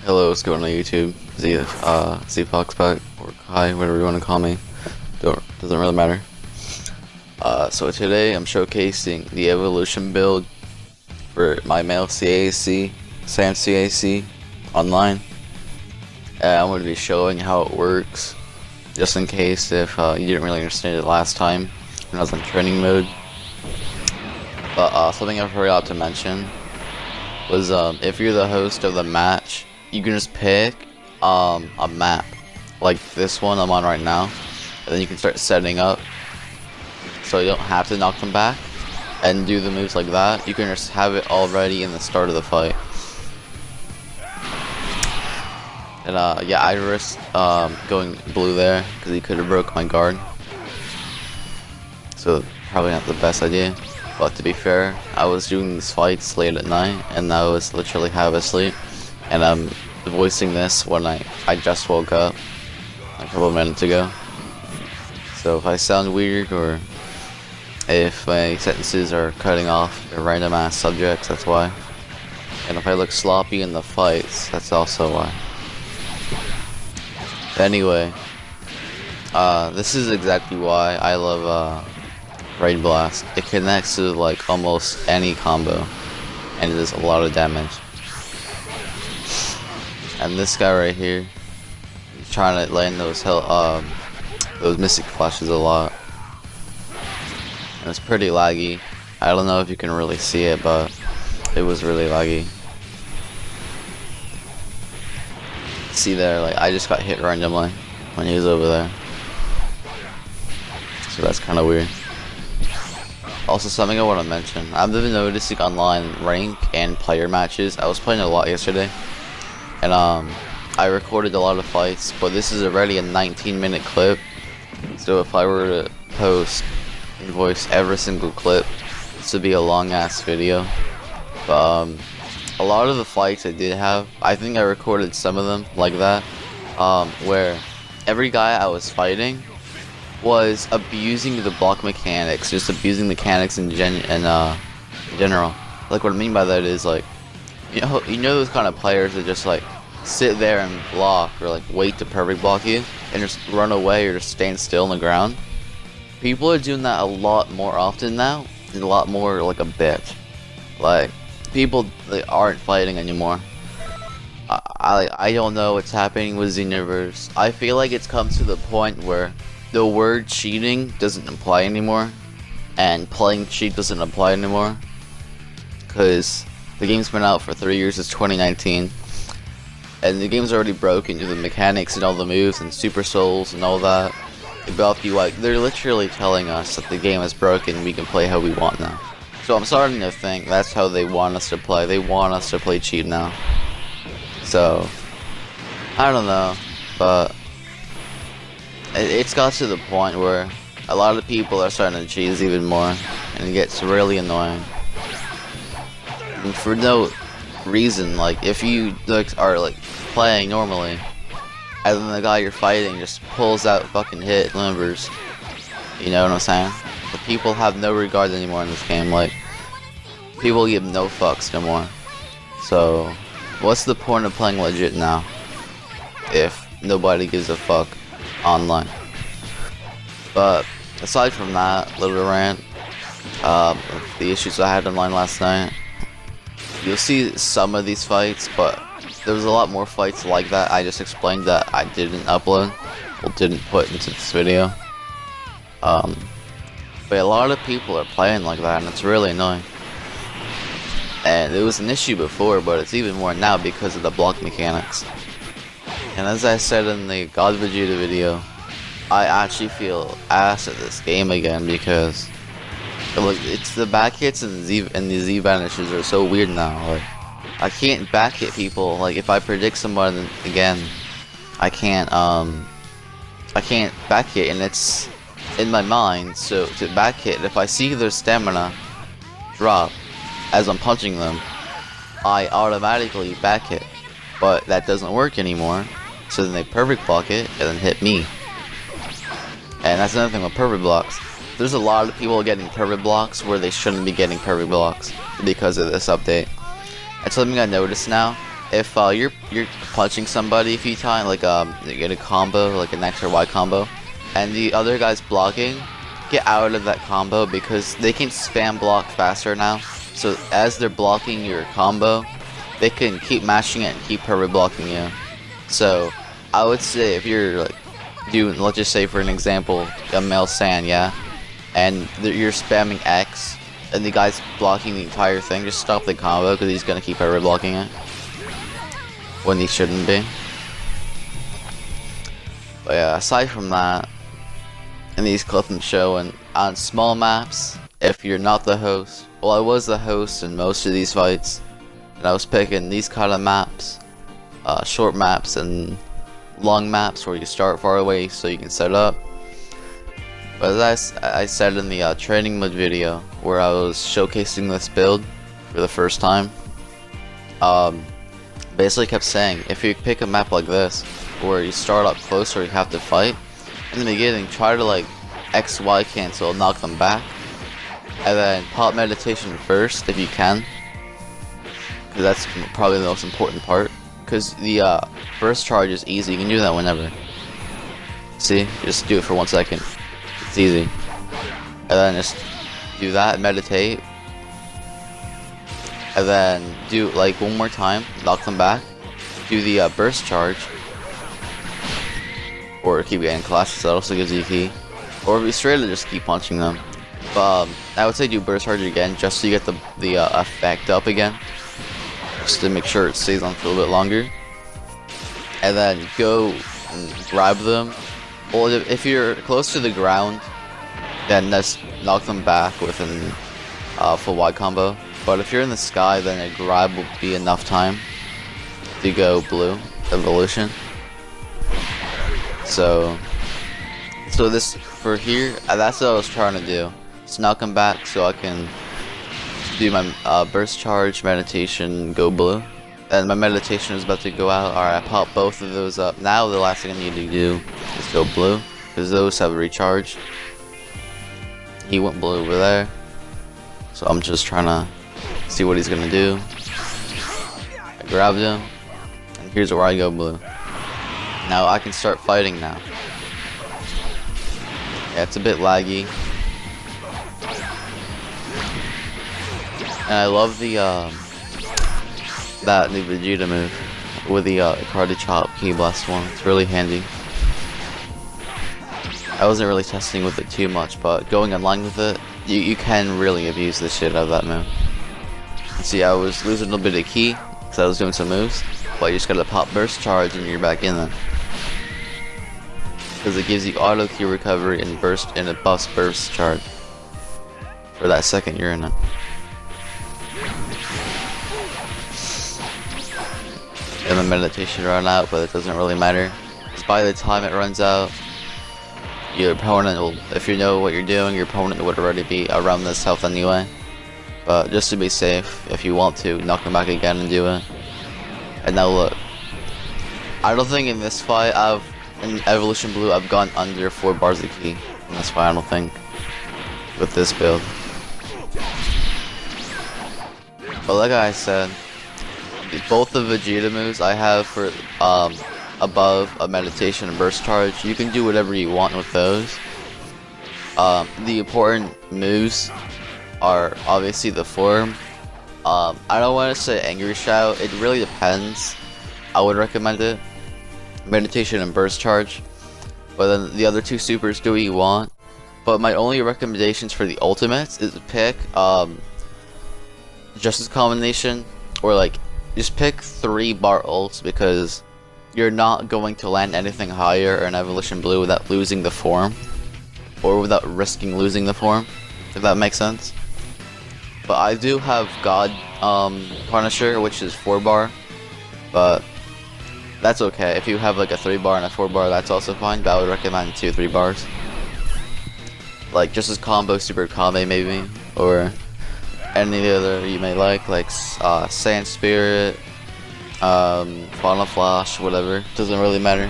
Hello, what's going on YouTube? Z Foxback, or Kai, whatever you want to call me. Doesn't really matter. So today I'm showcasing the evolution build for my male CAC, Sam CAC, online. I'm going to be showing how it works, just in case if you didn't really understand it last time when I was on training mode. But something I forgot to mention was if you're the host of the match, you can just pick a map like this one I'm on right now, and then you can start setting up so you don't have to knock them back and do the moves like that. You can just have it already in the start of the fight. And yeah, I risked going blue there because he could have broke my guard, so probably not the best idea. But to be fair, I was doing these fights late at night and I was literally half asleep, and I'm voicing this when I just woke up a couple minutes ago. So if I sound weird or if my sentences are cutting off random ass subjects, that's why. And if I look sloppy in the fights, that's also why. Anyway, this is exactly why I love Raid Blast. It connects to like almost any combo and it does a lot of damage. And this guy right here, he's trying to land those mystic flashes a lot, and it's pretty laggy. I don't know if you can really see it, but it was really laggy. See there, like I just got hit randomly when he was over there, so that's kind of weird. Also, something I want to mention, I've been noticing online rank and player matches. I was playing a lot yesterday, and I recorded a lot of fights, but this is already a 19-minute clip. So if I were to post and voice every single clip, this would be a long-ass video. But a lot of the fights I did have, I think I recorded some of them like that, where every guy I was fighting was abusing the block mechanics, just abusing mechanics in general. Like what I mean by that is like, you know those kind of players that just like sit there and block or like wait to perfect block you and just run away or just stand still on the ground. People are doing that a lot more often now, and a lot more like a bitch. Like people, they aren't fighting anymore. I don't know what's happening with xenoverse. I feel like it's come to the point where the word cheating doesn't apply anymore, and playing cheat doesn't apply anymore, because the game's been out for 3 years. It's 2019, and the game's already broken to the mechanics and all the moves and super souls and all that. They're literally telling us that the game is broken, we can play how we want now. So I'm starting to think that's how they want us to play. They want us to play cheat now. So I don't know, but it's got to the point where a lot of people are starting to cheese even more, and it gets really annoying. And for no reason, like if you are like playing normally, and then the guy you're fighting just pulls out fucking hit numbers, you know what I'm saying? But people have no regard anymore in this game. Like people give no fucks no more. So what's the point of playing legit now if nobody gives a fuck online? But aside from that little rant, the issues I had online last night, you'll see some of these fights, but there was a lot more fights like that I just explained that I didn't upload or didn't put into this video. But a lot of people are playing like that, and it's really annoying. And it was an issue before, but it's even more now because of the block mechanics. And as I said in the God Vegeta video, I actually feel ass at this game again because like it's the back hits and the Z vanishes are so weird now. Like I can't back hit people. Like if I predict someone again, I can't back hit, and it's in my mind. So to back hit, if I see their stamina drop as I'm punching them, I automatically back hit. But that doesn't work anymore, so then they perfect block it and then hit me. And that's another thing with perfect blocks. There's a lot of people getting perfect blocks where they shouldn't be getting perfect blocks because of this update. And something I noticed now if you're punching somebody a few times, like you get a combo, like an X or Y combo, and the other guy's blocking, get out of that combo because they can spam block faster now. So as they're blocking your combo, they can keep mashing it and keep perma blocking you. So I would say if you're like doing, let's just say for an example, a male Sand, yeah, and you're spamming X, and the guy's blocking the entire thing, just stop the combo because he's gonna keep perma blocking it when he shouldn't be. But yeah, aside from that, in these clips I'm showing on small maps, if you're not the host, well, I was the host in most of these fights, and I was picking these kind of maps, short maps and long maps where you start far away so you can set up. But as I said in the training mode video where I was showcasing this build for the first time, basically kept saying, if you pick a map like this where you start up close or you have to fight, in the beginning try to like XY cancel, knock them back, and then pop meditation first if you can, because that's probably the most important part, because the burst charge is easy, you can do that whenever. See, just do it for 1 second, it's easy, and then just do that, meditate, and then do like one more time, knock them back, do the burst charge, or keep getting clashes, that also gives you a key, or if you straight up just keep punching them. But I would say do burst charge again just so you get the effect up again, just to make sure it stays on for a little bit longer, and then go and grab them. Well, if you're close to the ground, then just knock them back with an full wide combo. But if you're in the sky, then a grab will be enough time to go blue evolution. So this for here, that's what I was trying to do. Just knock them back so I can do my burst charge, meditation, go blue. And my meditation is about to go out. Alright, I pop both of those up. Now the last thing I need to do is go blue, because those have recharged. He went blue over there, so I'm just trying to see what he's gonna do. I grabbed him, and here's where I go blue. Now I can start fighting now. Yeah, it's a bit laggy. And I love the that new Vegeta move with the karate chop key blast one. It's really handy. I wasn't really testing with it too much, but going online with it, you can really abuse the shit out of that move. See, I was losing a little bit of key because I was doing some moves, but you just gotta pop burst charge and you're back in there. Because it gives you auto key recovery and burst and it buffs burst charge for that second you're in it. And the meditation run out, but it doesn't really matter, because by the time it runs out, your opponent will, if you know what you're doing, your opponent would already be around this health anyway. But just to be safe, if you want to, knock them back again and do it. And now look, I don't think in this fight, in Evolution Blue, I've gone under 4 bars of key in this fight, I don't think, with this build. But like I said, both the Vegeta moves I have for above a meditation and burst charge, you can do whatever you want with those. The important moves are obviously the form. I don't want to say angry shout, it really depends. I would recommend it, meditation and burst charge, but then the other 2 supers, do what you want. But my only recommendations for the ultimates is to pick Justice combination, or like just pick 3 bar ults, because you're not going to land anything higher in Evolution Blue without losing the form, or without risking losing the form, if that makes sense. But I do have God Punisher, which is 4 bar, but that's okay. If you have like a 3 bar and a 4 bar, that's also fine, but I would recommend 2 3 bars. Like Justice Combo, Super Kame maybe, or any other you may like Sand Spirit, Final Flash, whatever, doesn't really matter.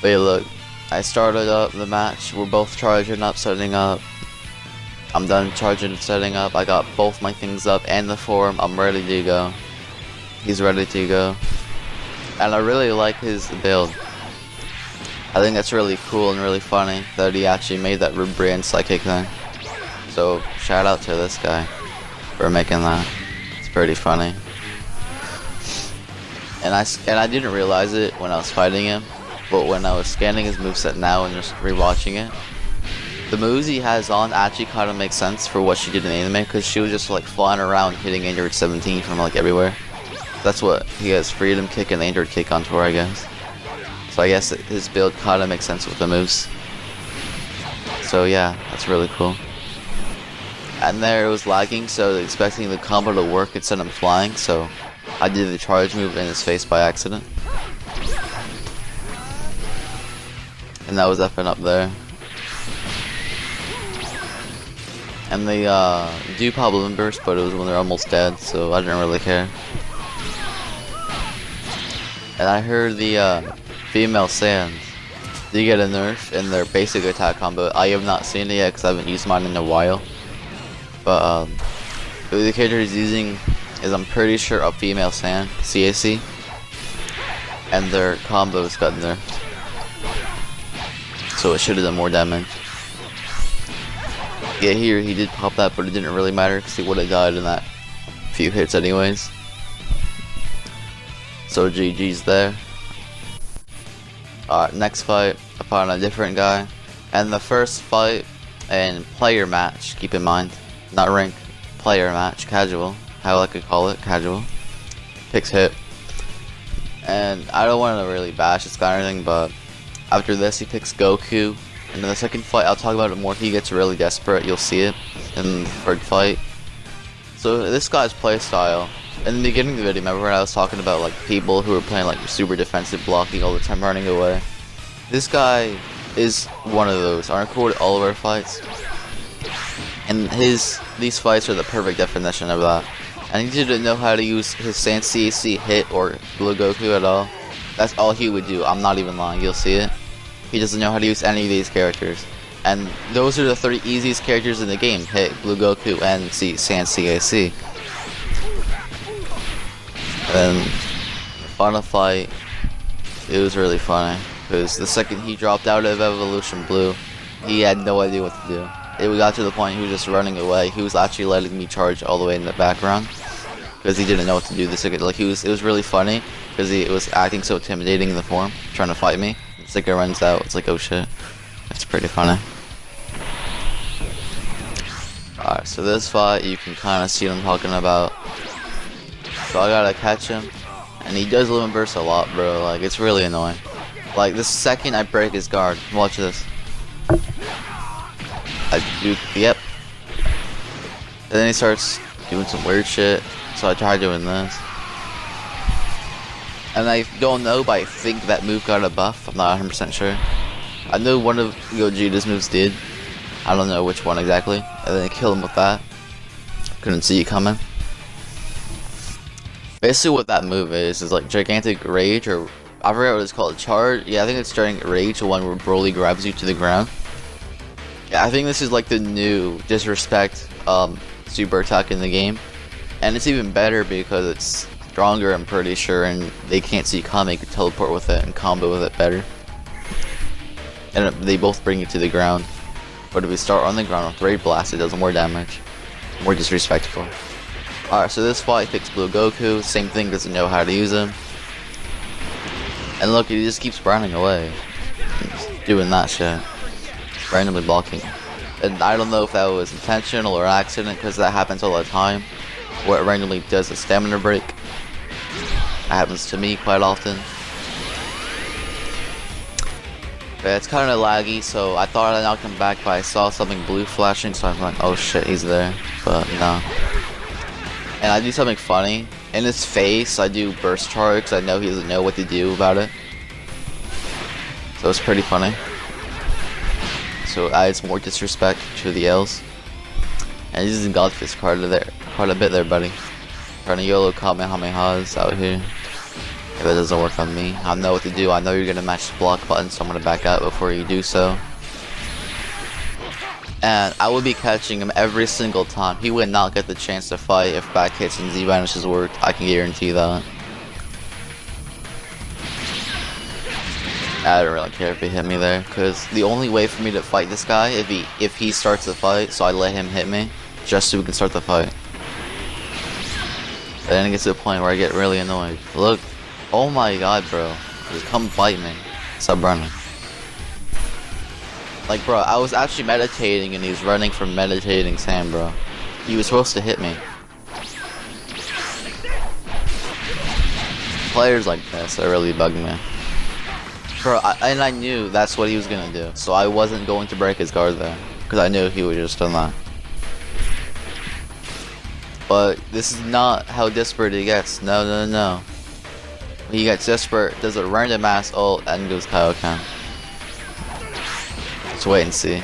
But yeah, look, I started up the match, we're both charging up, setting up. I'm done charging and setting up, I got both my things up and the form, I'm ready to go. He's ready to go. And I really like his build. I think that's really cool and really funny that he actually made that brand psychic thing. So shout out to this guy for making that. It's pretty funny. And I didn't realize it when I was fighting him, but when I was scanning his moveset now and just rewatching it, the moves he has on actually kind of make sense for what she did in anime, because she was just like flying around hitting Android 17 from like everywhere. That's what he has, freedom kick and Android kick on tour, I guess. So I guess his build kind of makes sense with the moves. So yeah, that's really cool. And there it was lagging, so expecting the combo to work, it sent him flying, so I did the charge move in his face by accident. And that was effing up there. And they do problem burst, but it was when they're almost dead, so I didn't really care. And I heard the female Saiyans do get a nerf in their basic attack combo. I have not seen it yet because I haven't used mine in a while. But the character he's using is, I'm pretty sure, a female Saiyan, CAC. And their combos got nerfed. So it should have done more damage. Yeah, here he did pop that, but it didn't really matter because he would have died in that few hits anyways. So GG's there. Alright, next fight, I found a different guy. And the first fight and player match, keep in mind, not rank, player match, casual, how I could call it, casual. Picks hit. And I don't want to really bash this guy or anything, but after this he picks Goku. And in the second fight, I'll talk about it more, he gets really desperate, you'll see it in the third fight. So this guy's playstyle, in the beginning of the video, remember when I was talking about like people who were playing like super defensive, blocking all the time, running away? This guy is one of those. I recorded all of our fights, and these fights are the perfect definition of that. And he didn't know how to use his Saiyan CAC hit or Blue Goku at all. That's all he would do, I'm not even lying, you'll see it. He doesn't know how to use any of these characters. And those are the 3 easiest characters in the game, hit, Blue Goku, and Saiyan CAC. And the final fight, it was really funny, because the second he dropped out of Evolution Blue, he had no idea what to do. It got to the point he was just running away. He was actually letting me charge all the way in the background, because he didn't know what to do. Like it was really funny, because he was acting so intimidating in the form, trying to fight me. It's like it runs out, it's like, oh shit. It's pretty funny. Alright, so this fight, you can kind of see what I'm talking about. So I gotta catch him, and he does limit burst a lot, bro. Like, it's really annoying. Like, the second I break his guard, watch this. I do, yep. And then he starts doing some weird shit, so I try doing this. And I don't know, but I think that move got a buff. I'm not 100% sure. I know one of Gogeta's moves did. I don't know which one exactly. And then I killed him with that. Couldn't see it coming. Basically what that move is like Gigantic Rage, or I forget what it's called, Charge? Yeah, I think it's Gigantic Rage, the one where Broly grabs you to the ground. Yeah, I think this is like the new Disrespect super attack in the game. And it's even better because it's stronger, I'm pretty sure, and they can't see you coming, you can teleport with it and combo with it better. And they both bring you to the ground. But if we start on the ground with Raid Blast, it does more damage. More disrespectful. Alright, so this fight picks Blue Goku, same thing, doesn't know how to use him. And look, he just keeps running away. Just doing that shit. Just randomly blocking. And I don't know if that was intentional or accident, because that happens all the time. Where it randomly does a stamina break. That happens to me quite often. But it's kind of laggy, so I thought I knocked him back, but I saw something blue flashing, so I'm like, oh shit, he's there. But no. And I do something funny. In his face, I do burst charge, because I know he doesn't know what to do about it. So it's pretty funny. So it adds more disrespect to the L's. And he's using Godfist quite a bit there, buddy. Trying to YOLO Kamehamehas out here. If it doesn't work on me, I know what to do. I know you're gonna match the block button, so I'm gonna back out before you do so. And I would be catching him every single time. He would not get the chance to fight if back hits and Z vanishes worked. I can guarantee that. I don't really care if he hit me there, because the only way for me to fight this guy if he starts the fight, so I let him hit me, just so we can start the fight. And then it gets to the point where I get really annoyed. Look, oh my god, bro, just come bite me. Stop running. Like, bro, I was actually meditating and he's running from meditating sand, bro. He was supposed to hit me. Players like this are really bugging me. Bro, and I knew that's what he was gonna do, so I wasn't going to break his guard there, because I knew he would just done that. But this is not how desperate he gets. No, no, no. He gets desperate, does a random ass ult, and goes Kaioken. Let's wait and see.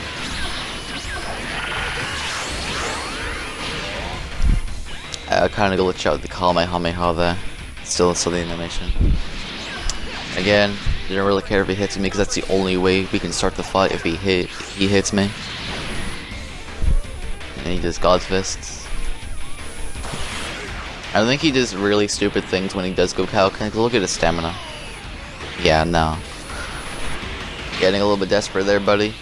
I kind of glitch out the Kamehameha there. Still the animation. Again, didn't really care if he hits me because that's the only way we can start the fight. If he hits me, and he just God fists. I think he does really stupid things when he does go Kaioken. Look at his stamina. Yeah, no. Getting a little bit desperate there, buddy.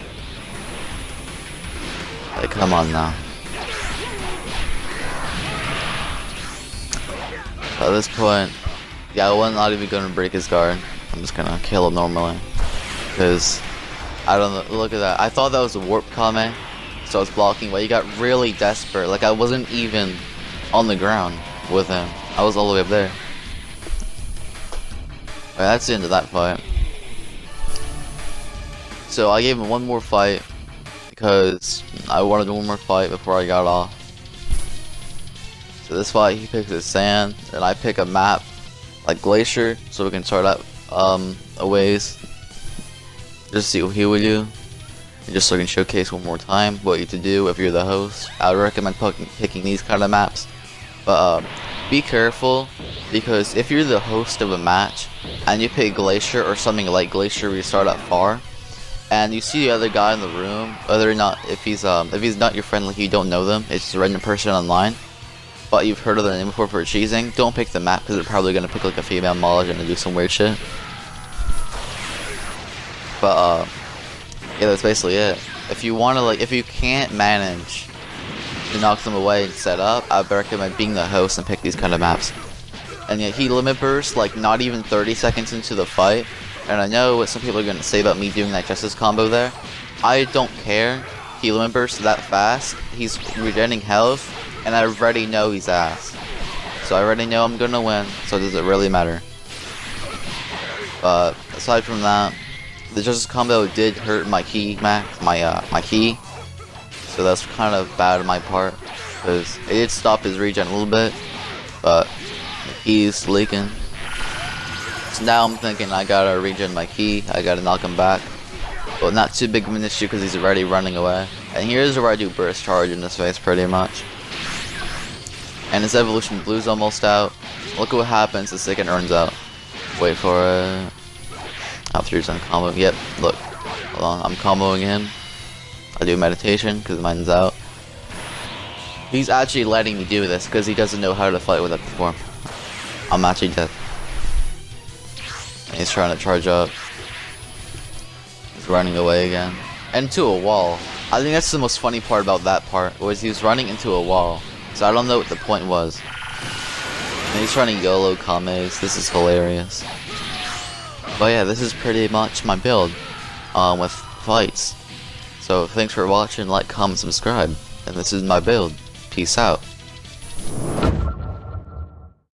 Like, come on now. At this point, yeah, I'm not even gonna break his guard. I'm just gonna kill him normally. Because, I don't know, look at that. I thought that was a warp Kame, so I was blocking, but he got really desperate. Like, I wasn't even on the ground with him. I was all the way up there. Alright, that's the end of that fight. So I gave him one more fight, because I wanted one more fight before I got off. So this fight, he picks his sand, and I pick a map like Glacier, so we can start out a ways. Just see what he would do, and just so I can showcase one more time what you to do if you're the host. I would recommend picking these kind of maps, but be careful, because if you're the host of a match and you pick Glacier or something like Glacier where you start out far, and you see the other guy in the room, whether or not if he's not your friend, like you don't know them, it's just a random person online, but you've heard of their name before for cheesing, don't pick the map because they're probably gonna pick like a female mod and do some weird shit. But yeah, that's basically it. If you wanna if you can't manage to knock them away and set up, I'd recommend being the host and pick these kind of maps. And yet he limit burst like not even 30 seconds into the fight. And I know what some people are gonna say about me doing that justice combo there. I don't care. He limit bursts that fast. He's regenerating health. And I already know he's ass. So I already know I'm gonna win, so does it really matter? But aside from that, the justice combo did hurt my key my key. So that's kind of bad on my part, because it did stop his regen a little bit, but he's leaking. So now I'm thinking I gotta regen my key, I gotta knock him back. But not too big of an issue because he's already running away. And here's where I do burst charge in his face pretty much. And his evolution blue's almost out. Look at what happens the second runs out. Wait for it. After he's done combo. Yep, look. Hold on, I'm comboing him. I do meditation because mine's out. He's actually letting me do this because he doesn't know how to fight with it before. I'm actually dead. And he's trying to charge up. He's running away again. Into a wall. I think that's the most funny part about that part, was he was running into a wall. So I don't know what the point was. And he's running YOLO Kames. This is hilarious. But yeah, this is pretty much my build with fights. So thanks for watching, like, comment, subscribe. And this is my build. Peace out.